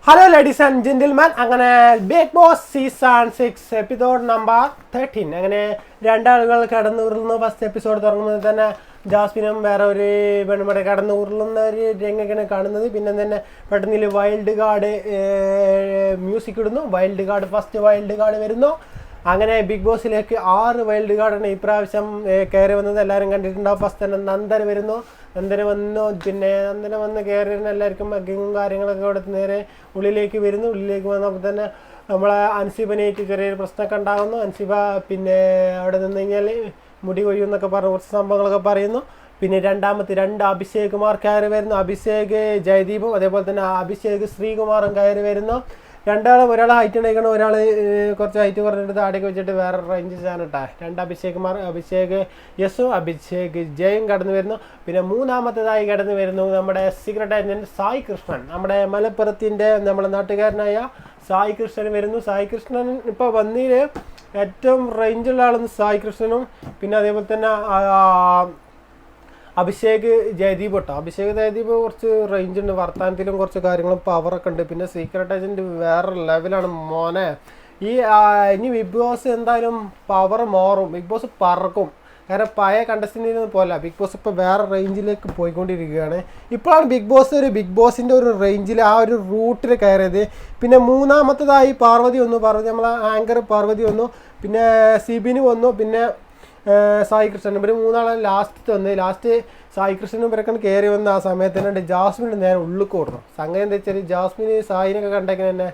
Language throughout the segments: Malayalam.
ഹലോ ലേഡീസ് ആൻഡ് ജെന്റിൽമാൻ, അങ്ങനെ big boss season 6 episode number 13 അങ്ങനെ രണ്ടാളുകൾ കടന്നുരുളുന്നു. ഫസ്റ്റ് എപ്പിസോഡ് തുടങ്ങുമ്പോൾ തന്നെ ജാസ്മിനും വേറെ ഒരു പെൺമടെ കടന്നു ഉരുളുന്ന ഒരു രംഗൊക്കെയാണ് കാണുന്നത്. പിന്നെ തന്നെ പെട്ടെന്ന് വൈൽഡ് കാർഡ് മ്യൂസിക് ഇടുന്നു. Wild card first wild card വരുന്നു. അങ്ങനെ ബിഗ് ബോസിലേക്ക് 6 വൈൽഡ് കാർഡാണ് ഇപ്രാവശ്യം കയറി വന്നത്. എല്ലാവരും കണ്ടിട്ടുണ്ടാവും. ഫസ്റ്റ് തന്നെ നന്ദന വരുന്നു. നന്ദന വന്ന് കയറിയിരുന്ന എല്ലാവർക്കും ബഗ്ഗിങ്ങും കാര്യങ്ങളൊക്കെ കൊടുത്ത് നേരെ ഉള്ളിലേക്ക് വരുന്നു. ഉള്ളിലേക്ക് വന്നപ്പോൾ തന്നെ നമ്മളെ അൻസിബനായിട്ട് ചെറിയൊരു പ്രശ്നമൊക്കെ ഉണ്ടാകുന്നു. അൻസിബ പിന്നെ അവിടെ നിന്ന് കഴിഞ്ഞാൽ മുടി കൊയ്യുമെന്നൊക്കെ പറഞ്ഞ് കുറച്ച് സംഭവങ്ങളൊക്കെ പറയുന്നു. പിന്നെ രണ്ട് അഭിഷേകുമാർ കയറി വരുന്നു. അഭിഷേക് ജയദീപും അതേപോലെ തന്നെ അഭിഷേക് ശ്രീകുമാറും കയറി വരുന്നു. രണ്ടാളും ഒരാൾ ഹൈറ്റ് ഉണ്ടാക്കണം, ഒരാൾ കുറച്ച് ഹൈറ്റ് കുറഞ്ഞിട്ട് താടിയൊക്കെ വെച്ചിട്ട് വേറെ റേഞ്ച് സാധനം ഇട്ടാ. അഭിഷേക് യസും അഭിഷേക് ജയും കടന്നു വരുന്നു. പിന്നെ മൂന്നാമത്തേതായി കടന്നു വരുന്നു നമ്മുടെ സീക്രട്ട് ഏജന്റ് സായി കൃഷ്ണൻ. നമ്മുടെ മലപ്പുറത്തിൻ്റെ നമ്മുടെ നാട്ടുകാരനായ സായി കൃഷ്ണൻ വരുന്നു. സായി കൃഷ്ണൻ ഇപ്പോൾ വന്നതിൽ ഏറ്റവും റേഞ്ചുള്ള ആളെന്ന് സായി കൃഷ്ണനും പിന്നെ അതേപോലെ തന്നെ അഭിഷേക് ജയദീപ് കേട്ടോ. അഭിഷേക് ജയദീപ് കുറച്ച് റേഞ്ച് ഉണ്ട്, വർത്തമാനത്തിലും കുറച്ച് കാര്യങ്ങളും പവറൊക്കെ ഉണ്ട്. പിന്നെ സീക്രട്ട് ഏജൻറ്റ് വേറെ ലെവലാണ് മോനെ. ഇനി ബിഗ് ബോസ് എന്തായാലും പവർ മാറും, ബിഗ് ബോസ് പറക്കും. കാരണം പഴയ കണ്ടസ്റ്റൻറ്റിന് പോലെ ബിഗ് ബോസ് ഇപ്പോൾ വേറെ റേഞ്ചിലേക്ക് പോയിക്കൊണ്ടിരിക്കുകയാണ്. ഇപ്പോഴാണ് ബിഗ് ബോസിൻ്റെ ഒരു റേഞ്ചിൽ ആ ഒരു റൂട്ടിൽ കയറിയത്. പിന്നെ മൂന്നാമത്തേതായി പാർവതി നമ്മളെ ആങ്കർ പാർവതി വന്നു. പിന്നെ സിബിന് വന്നു. പിന്നെ സായി കൃഷ്ണൻ. ഇവർ മൂന്നാളെ ലാസ്റ്റ് സായി കൃഷ്ണനും ഇവരൊക്കെ കയറി വന്ന ആ സമയത്ത് തന്നെ ജാസ്മിന് നേരെ ഉള്ളിൽ ഓടണം. സംഗതി എന്താ വെച്ചാൽ ജാസ്മിന് സായിനൊക്കെ കണ്ടെങ്കിൽ തന്നെ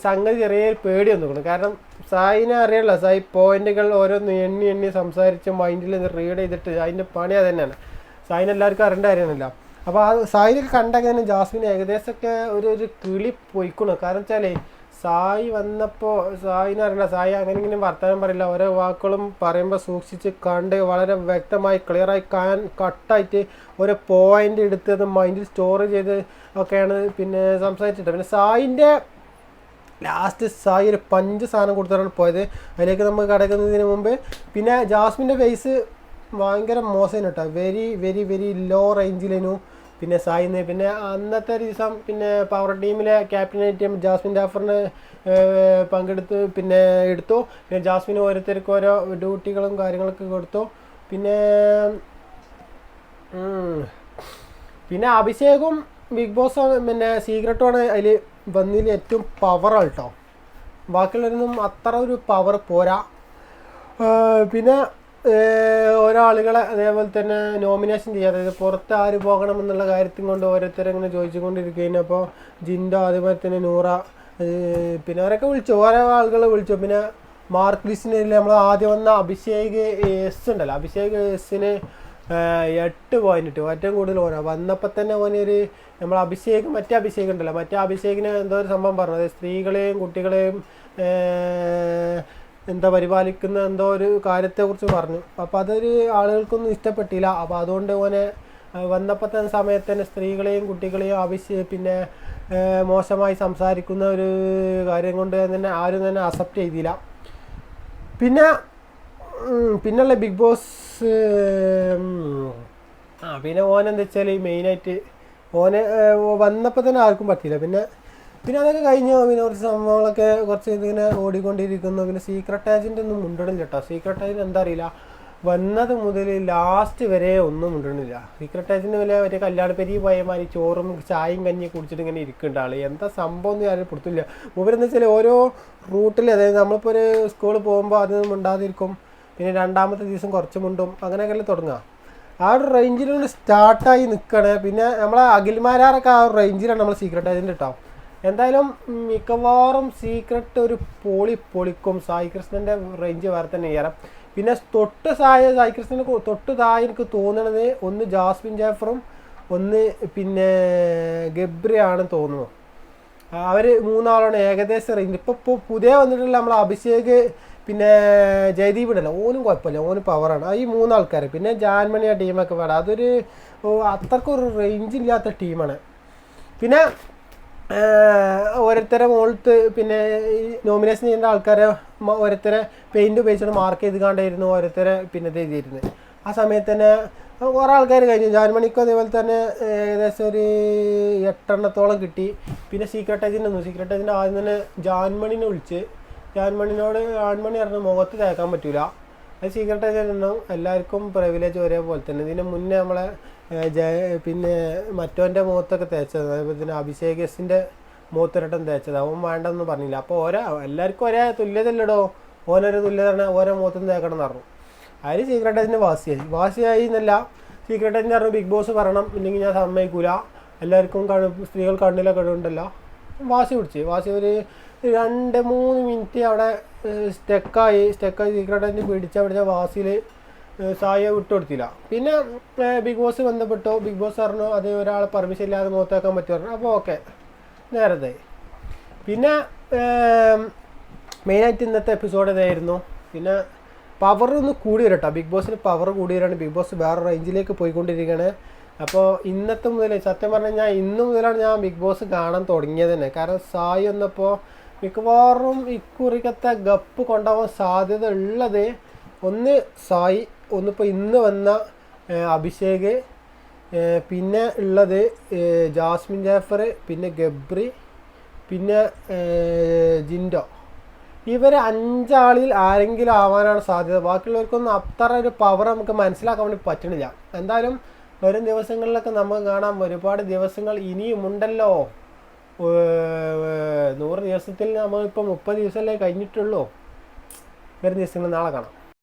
സംഗതി ചെറിയ പേടി വന്നു. കാരണം സായിനെ അറിയാമല്ലോ, സായി പോയിന്റുകൾ ഓരോന്ന് എണ്ണി സംസാരിച്ച് മൈൻഡിൽ റീഡ് ചെയ്തിട്ട് അതിൻ്റെ പണി അത് തന്നെയാണ്. സായിന് എല്ലാവർക്കും അറിയേണ്ട കാര്യമൊന്നുമില്ല. അപ്പോൾ ആ സായിനൊക്കെ കണ്ടെങ്കിൽ തന്നെ ജാസ്മിന് ഏകദേശമൊക്കെ ഒരു കിളി പോയിക്കണം. കാരണം വെച്ചാൽ സായി വന്നപ്പോൾ സായിനെ അറിയില്ല, സായി അങ്ങനെ ഇങ്ങനെ വർത്തമാനം പറയില്ല. ഓരോ വാക്കുകളും പറയുമ്പോൾ സൂക്ഷിച്ച് കണ്ട് വളരെ വ്യക്തമായി ക്ലിയറായി കട്ടായിട്ട് ഓരോ പോയിന്റ് എടുത്തത് മൈൻഡിൽ സ്റ്റോർ ചെയ്ത് ഒക്കെയാണ് പിന്നെ സംസാരിച്ചിട്ട്. പിന്നെ സായിൻ്റെ ലാസ്റ്റ് സായി ഒരു 5 സാധനം കൊടുത്തിട്ടാണ് പോയത്. അതിലേക്ക് നമുക്ക് കിടക്കുന്നതിന് മുമ്പ് പിന്നെ ജാസ്മിൻ്റെ ഫേസ് ഭയങ്കര മോശം കേട്ടോ. വെരി വെരി വെരി ലോ റേഞ്ചിലേനു പിന്നെ സായിന്ന്. പിന്നെ അന്നത്തെ ദിവസം പിന്നെ പവർ ടീമിലെ ക്യാപ്റ്റനായിട്ട് ജാസ്മിൻ ജാഫറിന് പങ്കെടുത്ത് എടുത്തു. പിന്നെ ജാസ്മിന് ഓരോരുത്തർക്കും ഓരോ ഡ്യൂട്ടികളും കാര്യങ്ങളൊക്കെ കൊടുത്തു. പിന്നെ അഭിഷേകും ബിഗ് ബോസ് പിന്നെ സീക്രട്ടുമാണ് അതിൽ വന്നതിൽ ഏറ്റവും പവറാണ് കേട്ടോ. ബാക്കിയുള്ളവരൊന്നും അത്ര ഒരു പവർ പോരാ. പിന്നെ ഒരാളുകളെ അതേപോലെ തന്നെ നോമിനേഷൻ ചെയ്യാതെ പുറത്ത് ആര് പോകണം എന്നുള്ള കാര്യത്തിൽ കൊണ്ട് ഓരോരുത്തരങ്ങനെ ചോദിച്ചുകൊണ്ടിരിക്കുകയാണ്. അപ്പോൾ ജിൻഡോ അതേപോലെ തന്നെ നൂറ പിന്നെ അവരൊക്കെ വിളിച്ചു, ഓരോ ആളുകളെ വിളിച്ചു. പിന്നെ മാർക്ക് ലിസ്റ്റിന് നമ്മൾ ആദ്യം വന്ന അഭിഷേക് എസ് ഉണ്ടല്ലോ, അഭിഷേക് എസ്സിന് 8 പോയിന്റ് ഇട്ടു, ഏറ്റവും കൂടുതൽ ഓരോ വന്നപ്പോൾ തന്നെ ഓനൊരു നമ്മൾ മറ്റേ അഭിഷേക് ഉണ്ടല്ലോ, മറ്റേ അഭിഷേകിന് എന്തോ ഒരു സംഭവം പറഞ്ഞത് സ്ത്രീകളെയും കുട്ടികളെയും പരിപാലിക്കുന്ന എന്തോ ഒരു കാര്യത്തെക്കുറിച്ച് പറഞ്ഞു. അപ്പോൾ അതൊരു ആളുകൾക്കൊന്നും ഇഷ്ടപ്പെട്ടില്ല. അപ്പോൾ അതുകൊണ്ട് ഓനെ വന്നപ്പോൾ തന്നെ സമയത്ത് തന്നെ സ്ത്രീകളെയും കുട്ടികളെയും പിന്നെ മോശമായി സംസാരിക്കുന്ന ഒരു കാര്യം കൊണ്ട് തന്നെ ആരും തന്നെ അക്സെപ്റ്റ് ചെയ്തില്ല. പിന്നുള്ള ബിഗ് ബോസ് പിന്നെ ഓനെന്താ വെച്ചാൽ മെയിനായിട്ട് ഓനെ വന്നപ്പോൾ തന്നെ ആർക്കും പറ്റിയില്ല. പിന്നെ അതൊക്കെ കഴിഞ്ഞു. പിന്നെ കുറച്ച് സംഭവങ്ങളൊക്കെ കുറച്ച് ഇതിങ്ങനെ ഓടിക്കൊണ്ടിരിക്കുന്നു. പിന്നെ സീക്രട്ട് ഏജൻറ്റ് ഒന്നും മുണ്ടണില്ല കേട്ടോ. സീക്രട്ട് ഏജൻറ്റ് എന്താ അറിയില്ല, വന്നത് മുതൽ ലാസ്റ്റ് വരെ ഒന്നും മുണ്ടണില്ല. സീക്രട്ട് ഏജൻറ്റ് മറ്റേ കല്യാണപ്പെരി പോയ മാതിരി ചോറും ചായയും കഞ്ഞിയും കുടിച്ചിട്ട് ഇങ്ങനെ ഇരിക്കുന്നുണ്ട് ആൾ. എന്താ സംഭവം ഒന്നും ആരും കൊടുത്തില്ല. മൂപ്പരെന്ന് വെച്ചാൽ ഓരോ റൂട്ടിൽ, അതായത് നമ്മളിപ്പോൾ ഒരു സ്കൂളിൽ പോകുമ്പോൾ അതൊന്നും മുണ്ടാതിരിക്കും. പിന്നെ രണ്ടാമത്തെ ദിവസം കുറച്ച് മുണ്ടും, അങ്ങനെയൊക്കെ തുടങ്ങുക. ആ ഒരു റേഞ്ചിലൂടെ സ്റ്റാർട്ടായി നിൽക്കുകയാണ്. പിന്നെ നമ്മളെ അഖിൽമാരൊക്കെ ആ ഒരു റേഞ്ചിലാണ് നമ്മൾ സീക്രട്ട് ഏജൻറ്റ് കേട്ടോ. എന്തായാലും മിക്കവാറും സീക്രട്ട് ഒരു പൊളിക്കും. സായി കൃഷ്ണൻ്റെ റേഞ്ച് വേറെ തന്നെ ചെയ്യാം. പിന്നെ സായി കൃഷ്ണന് തൊട്ട് താഴെ എനിക്ക് തോന്നണത് ഒന്ന് ജാസ്മിൻ ജാഫറും ഒന്ന് പിന്നെ ഗബ്രിയാണെന്ന് തോന്നുന്നു. അവർ 3 ആളാണ് ഏകദേശം റേഞ്ച്. ഇപ്പോൾ പുതിയ വന്നിട്ടുള്ള നമ്മൾ അഭിഷേക് പിന്നെ ജയദീപ് ഉണ്ടല്ലോ, ഓനും കുഴപ്പമില്ല, ഓന് പവറാണ്. ഈ 3 ആൾക്കാർ. പിന്നെ ജാൻമണി ആ ടീമൊക്കെ വേണം. അതൊരു അത്രക്കൊരു റേഞ്ചില്ലാത്ത ടീമാണ്. പിന്നെ ഓരോരുത്തരെ മുകളിലത്ത് പിന്നെ ഈ നോമിനേഷൻ ചെയ്യുന്ന ആൾക്കാരെ ഓരോരുത്തരെ പെയിൻറ്റ് ഉപയോഗിച്ചിട്ട് മാർക്ക് ചെയ്ത് കണ്ടായിരുന്നു ഓരോരുത്തരെ പിന്നെ എഴുതിയിരുന്നത്. ആ സമയത്ത് തന്നെ കുറേ ആൾക്കാർ കഴിഞ്ഞു. ജാൻമണിക്കും അതേപോലെ തന്നെ ഏകദേശം ഒരു 8 കിട്ടി. പിന്നെ സീക്രട്ട് ഏജൻറ്റ് ആദ്യം തന്നെ ജാൻമണിനെ വിളിച്ച് ജാൻമണി പറഞ്ഞ് മുഖത്ത് തേക്കാൻ പറ്റൂല, അത് സീക്രട്ട് ഏജൻറ്റ് ഉണ്ടാവും, എല്ലാവർക്കും പ്രിവിലേജ് ഒരേപോലെ തന്നെ. ഇതിന് മുന്നേ നമ്മളെ പിന്നെ മറ്റവൻ്റെ മുഖത്തൊക്കെ തേച്ചത്, അതേപോലെ തന്നെ അഭിഷേകസിൻ്റെ മുഖത്തൊരട്ടം തേച്ചത്, അവൻ വേണ്ടെന്ന് പറഞ്ഞില്ല. അപ്പോൾ എല്ലാവർക്കും ഒരേ തുല്യതല്ലടോ, ഓനൊരു തുല്യത ഓരോ മുഖത്തുനിന്ന് തേക്കണം എന്ന് പറഞ്ഞു. അതിൽ സീക്രട്ട് ഏജൻറ്റ് വാസിയായി എന്നല്ല, സീക്രട്ട് ഏജൻറ്റ് പറഞ്ഞു ബിഗ് ബോസ് പറയണം, ഇല്ലെങ്കിൽ ഞാൻ സമ്മതിക്കൂല, എല്ലാവർക്കും സ്ത്രീകൾ കണ്ണിലൊക്കെ ഉണ്ടല്ലോ. വാശി ഒരു 2-3 മിനിറ്റ് അവിടെ സ്റ്റക്കായി സീക്രട്ട് ഏജൻറ്റ് പിടിച്ച വാസിയിൽ സായിയെ വിട്ടുകൊടുത്തില്ല. പിന്നെ ബിഗ് ബോസ് ബന്ധപ്പെട്ടു. ബിഗ് ബോസ് പറഞ്ഞു അത് ഒരാളെ പെർമിഷൻ ഇല്ലാതെ മുഖത്തേക്കാൻ പറ്റും പറഞ്ഞു. അപ്പോൾ ഓക്കെ, നേരത്തെ. പിന്നെ മെയിനായിട്ട് ഇന്നത്തെ എപ്പിസോഡ് ഇതായിരുന്നു. പിന്നെ പവർ ഒന്ന് കൂടി വരട്ടോ, ബിഗ് ബോസിന് പവർ കൂടി വരാണ്. ബിഗ് ബോസ് വേറെ റേഞ്ചിലേക്ക് പോയിക്കൊണ്ടിരിക്കുകയാണ്. അപ്പോൾ ഇന്നത്തെ മുതൽ സത്യം പറഞ്ഞു കഴിഞ്ഞാൽ ഇന്ന് മുതലാണ് ഞാൻ ബിഗ് ബോസ് കാണാൻ തുടങ്ങിയത് തന്നെ. കാരണം സായി വന്നപ്പോൾ മിക്കവാറും ഇക്കുറിക്കത്തെ ഗപ്പ് കൊണ്ടുപോകാൻ സാധ്യത ഉള്ളത് ഒന്ന് സായി, ഒന്നിപ്പോൾ ഇന്ന് വന്ന അഭിഷേക്, പിന്നെ ഉള്ളത് ജാസ്മിൻ ജാഫർ, പിന്നെ ഗബ്രി, പിന്നെ ജിൻഡോ. ഇവർ 5 ആളിൽ ആരെങ്കിലും ആവാനാണ് സാധ്യത. ബാക്കിയുള്ളവർക്കൊന്നും അത്ര ഒരു പവർ നമുക്ക് മനസ്സിലാക്കാൻ വേണ്ടി പറ്റണില്ല. എന്തായാലും വരും ദിവസങ്ങളിലൊക്കെ നമുക്ക് കാണാം. ഒരുപാട് ദിവസങ്ങൾ ഇനിയുമുണ്ടല്ലോ. 100 ദിവസത്തിൽ നമ്മളിപ്പോൾ 30 ദിവസമല്ലേ കഴിഞ്ഞിട്ടുള്ളൂ. വരും ദിവസങ്ങൾ നാളെ കാണാം.